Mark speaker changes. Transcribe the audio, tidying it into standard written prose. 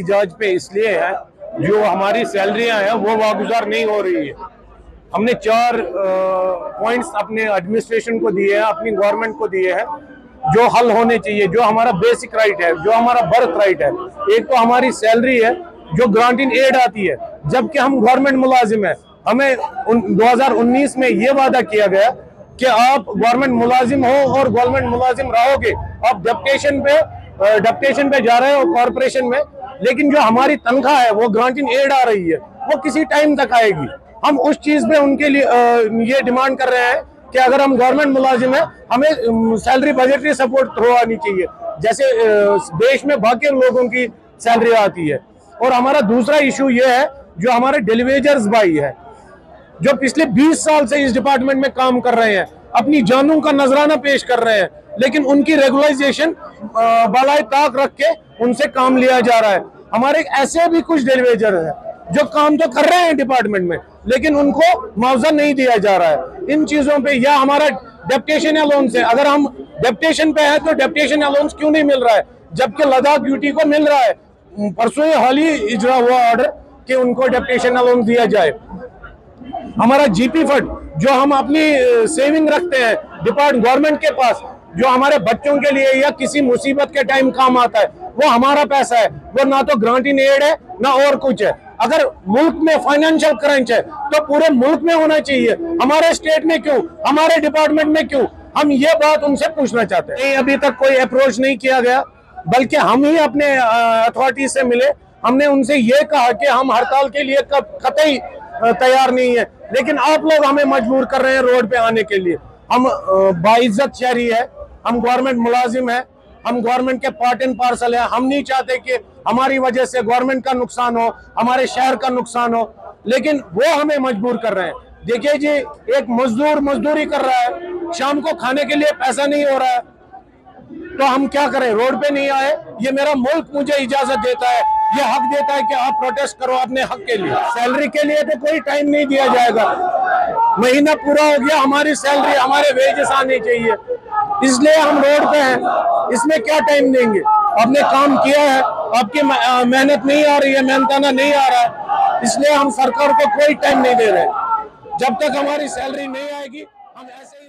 Speaker 1: एहतिजाज पे इसलिए है, जो हमारी सैलरियां हैं वो वागुजार नहीं हो रही है। हमने 4 पॉइंट्स अपने एडमिनिस्ट्रेशन को दिए हैं, अपनी गवर्नमेंट को दिए हैं, जो हल होने चाहिए, जो हमारा बेसिक राइट है, जो हमारा बर्थ राइट है। एक तो हमारी सैलरी है जो ग्रांट इन एड आती है, जबकि हम गवर्नमेंट मुलाजिम है। हमें 2019 में ये वादा किया गया कि आप गवर्नमेंट मुलाजिम हो और गवर्नमेंट मुलाजिम रहोगे। आप डेप्यूटेशन पे जा रहे हो कॉर्पोरेशन में, लेकिन जो हमारी तनख्वाह है वो ग्रांट इन एड आ रही है, वो किसी टाइम तक आएगी। हम उस चीज में उनके लिए ये डिमांड कर रहे हैं कि अगर हम गवर्नमेंट मुलाजिम है, हमें सैलरी बजटरी सपोर्ट थ्रू आनी चाहिए, जैसे देश में बाकी लोगों की सैलरी आती है। और हमारा दूसरा इशू ये है, जो हमारे डेलीवेजर्स भाई है, जो पिछले 20 साल से इस डिपार्टमेंट में काम कर रहे हैं, अपनी जानों का नजराना पेश कर रहे हैं, लेकिन उनकी रेगुलराइजेशन बालाए ताक रख के उनसे काम लिया जा रहा है। हमारे ऐसे भी कुछ डेलीवेजर हैं जो काम तो कर रहे हैं डिपार्टमेंट में, लेकिन उनको मुआवजा नहीं दिया जा रहा है इन चीजों पे। या हमारा डेप्यूटेशन अलाउंस है, अगर हम डेप्यूटेशन पे है तो डेप्यूटेशन अलाउंस क्यों नहीं मिल रहा है, जबकि लद्दाख ड्यूटी को मिल रहा है। परसों हाल ही इजरा हुआ ऑर्डर कि उनको डेप्यूटेशन अलाउंस दिया जाए। हमारा जीपी फंड जो हम अपनी सेविंग रखते हैं गवर्नमेंट के पास, जो हमारे बच्चों के लिए या किसी मुसीबत के टाइम काम आता है, वो हमारा पैसा है, वो ना तो ग्रांट इन एड है ना और कुछ है। अगर मुल्क में फाइनेंशियल क्रंच है तो पूरे मुल्क में होना चाहिए, हमारे स्टेट में क्यों, हमारे डिपार्टमेंट में क्यों? हम ये बात उनसे पूछना चाहते हैं। अभी तक कोई अप्रोच नहीं किया गया, बल्कि हम ही अपने अथॉरिटी से मिले। हमने उनसे ये कहा कि हम हड़ताल के लिए कतई तैयार नहीं है, लेकिन आप लोग हमें मजबूर कर रहे हैं रोड पे आने के लिए। हम बाइज्जत शहरी है, हम गवर्नमेंट मुलाजिम है, हम गवर्नमेंट के पार्ट एंड पार्सल है। हम नहीं चाहते कि हमारी वजह से गवर्नमेंट का नुकसान हो, हमारे शहर का नुकसान हो, लेकिन वो हमें मजबूर कर रहे हैं। देखिए जी, एक मजदूर मजदूरी कर रहा है, शाम को खाने के लिए पैसा नहीं हो रहा है, तो हम क्या करें? रोड पे नहीं आए? ये मेरा मुल्क मुझे इजाजत देता है, ये हक देता है कि आप प्रोटेस्ट करो अपने हक के लिए। सैलरी के लिए तो कोई टाइम नहीं दिया जाएगा, महीना पूरा हो गया, हमारी सैलरी, हमारे वेजेस आने चाहिए, इसलिए हम रोड पे हैं। इसमें क्या टाइम देंगे? आपने काम किया है, आपकी मेहनत नहीं आ रही है, मेहनताना नहीं आ रहा है, इसलिए हम सरकार को कोई टाइम नहीं दे रहे। जब तक हमारी सैलरी नहीं आएगी हम ऐसे